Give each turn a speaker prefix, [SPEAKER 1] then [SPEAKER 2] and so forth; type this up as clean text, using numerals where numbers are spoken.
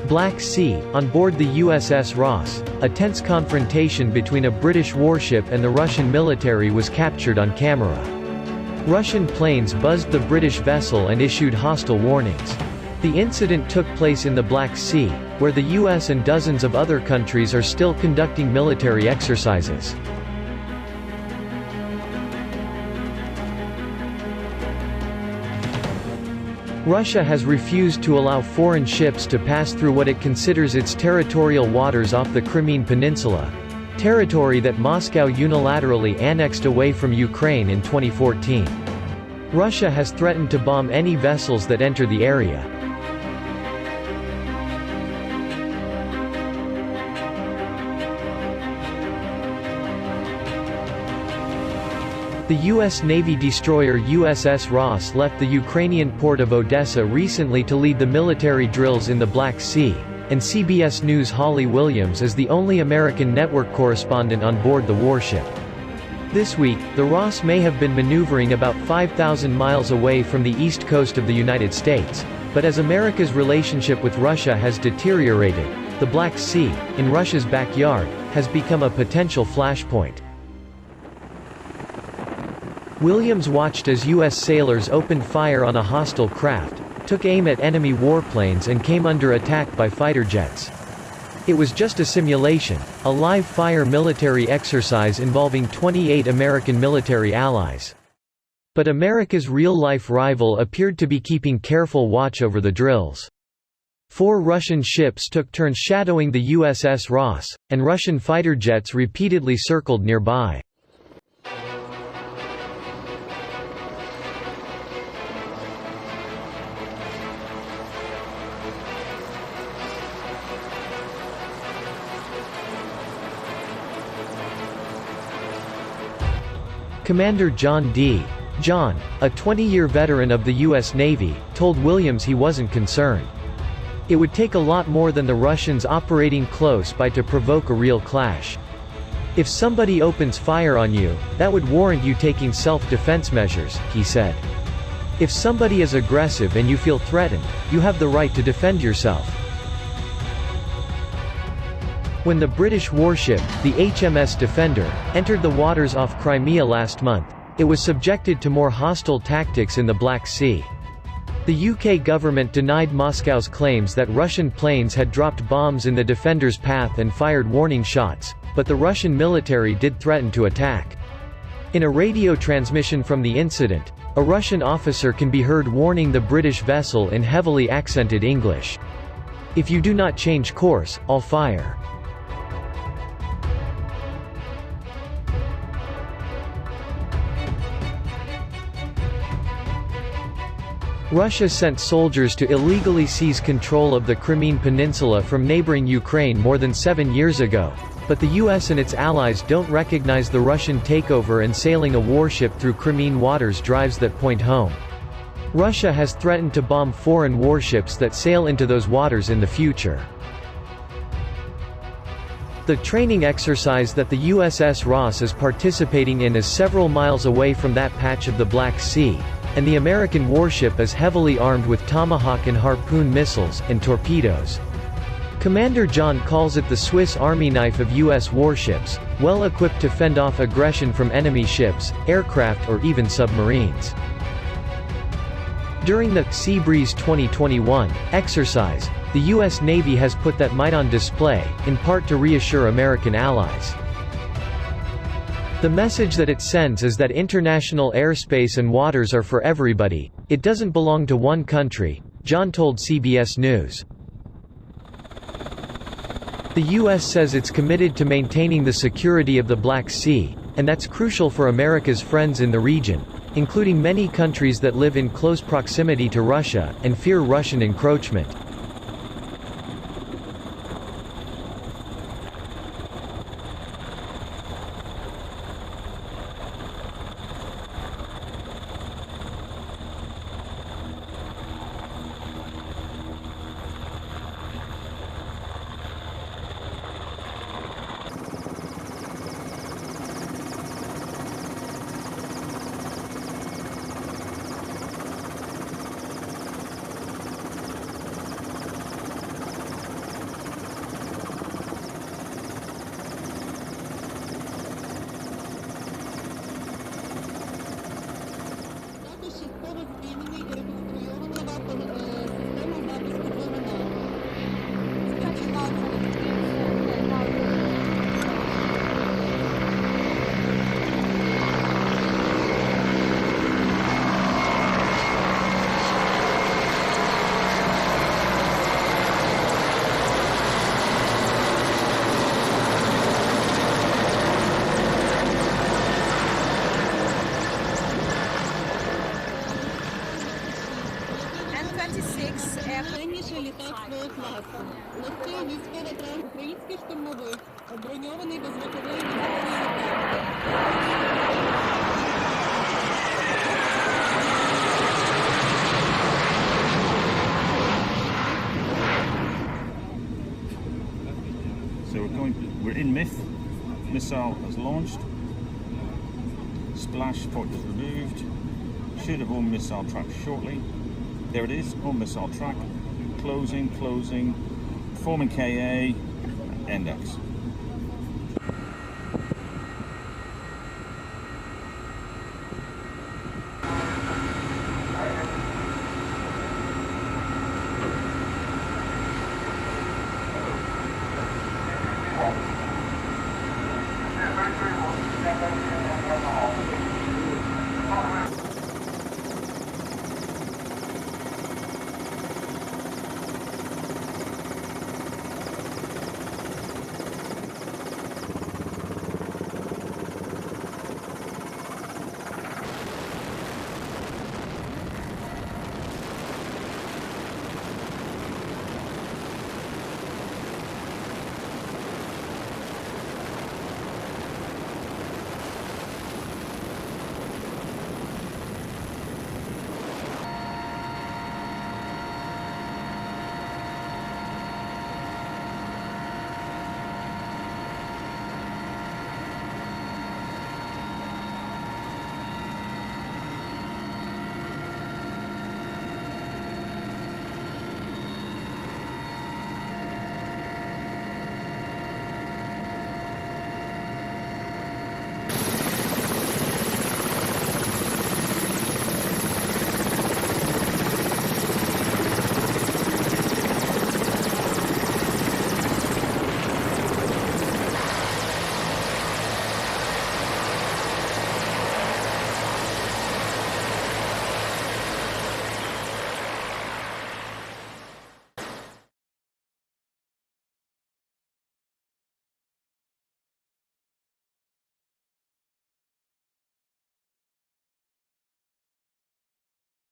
[SPEAKER 1] Black Sea, on board the USS Ross, a tense confrontation between a British warship and the Russian military was captured on camera. Russian planes buzzed the British vessel and issued hostile warnings. The incident took place in the Black Sea, where the US and dozens of other countries are still conducting military exercises. Russia has refused to allow foreign ships to pass through what it considers its territorial waters off the Crimean Peninsula, territory that Moscow unilaterally annexed away from Ukraine in 2014. Russia has threatened to bomb any vessels that enter the area. The U.S. Navy destroyer USS Ross left the Ukrainian port of Odessa recently to lead the military drills in the Black Sea, and CBS News' Holly Williams is the only American network correspondent on board the warship. This week, the Ross may have been maneuvering about 5,000 miles away from the east coast of the United States, but as America's relationship with Russia has deteriorated, the Black Sea, in Russia's backyard, has become a potential flashpoint. Williams watched as U.S. sailors opened fire on a hostile craft, took aim at enemy warplanes and came under attack by fighter jets. It was just a simulation, a live-fire military exercise involving 28 American military allies. But America's real-life rival appeared to be keeping careful watch over the drills. 4 Russian ships took turns shadowing the USS Ross, and Russian fighter jets repeatedly circled nearby. Commander John D. John, a 20-year veteran of the U.S. Navy, told Williams he wasn't concerned. It would take a lot more than the Russians operating close by to provoke a real clash. If somebody opens fire on you, that would warrant you taking self-defense measures, he said. If somebody is aggressive and you feel threatened, you have the right to defend yourself. When the British warship, the HMS Defender, entered the waters off Crimea last month, it was subjected to more hostile tactics in the Black Sea. The UK government denied Moscow's claims that Russian planes had dropped bombs in the Defender's path and fired warning shots, but the Russian military did threaten to attack. In a radio transmission from the incident, a Russian officer can be heard warning the British vessel in heavily accented English. "If you do not change course, I'll fire." Russia sent soldiers to illegally seize control of the Crimean Peninsula from neighboring Ukraine more than 7 years ago, but the US and its allies don't recognize the Russian takeover, and sailing a warship through Crimean waters drives that point home. Russia has threatened to bomb foreign warships that sail into those waters in the future. The training exercise that the USS Ross is participating in is several miles away from that patch of the Black Sea, and the American warship is heavily armed with Tomahawk and Harpoon missiles, and torpedoes. Commander John calls it the Swiss Army knife of U.S. warships, well equipped to fend off aggression from enemy ships, aircraft or even submarines. During the Sea Breeze 2021 exercise, the U.S. Navy has put that might on display, in part to reassure American allies. The message that it sends is that international airspace and waters are for everybody, it doesn't belong to one country, John told CBS News. The U.S. says it's committed to maintaining the security of the Black Sea, and that's crucial for America's friends in the region, including many countries that live in close proximity to Russia, and fear Russian encroachment.
[SPEAKER 2] Цивільний літак свого класу. Легкий військовий транспорт українських штурмових, броньований беззвуковий військовий літак.
[SPEAKER 3] So we're in MIF. Missile has launched. Splash point is removed. Should have on missile track shortly. There it is, on missile track. Closing, forming KA, index.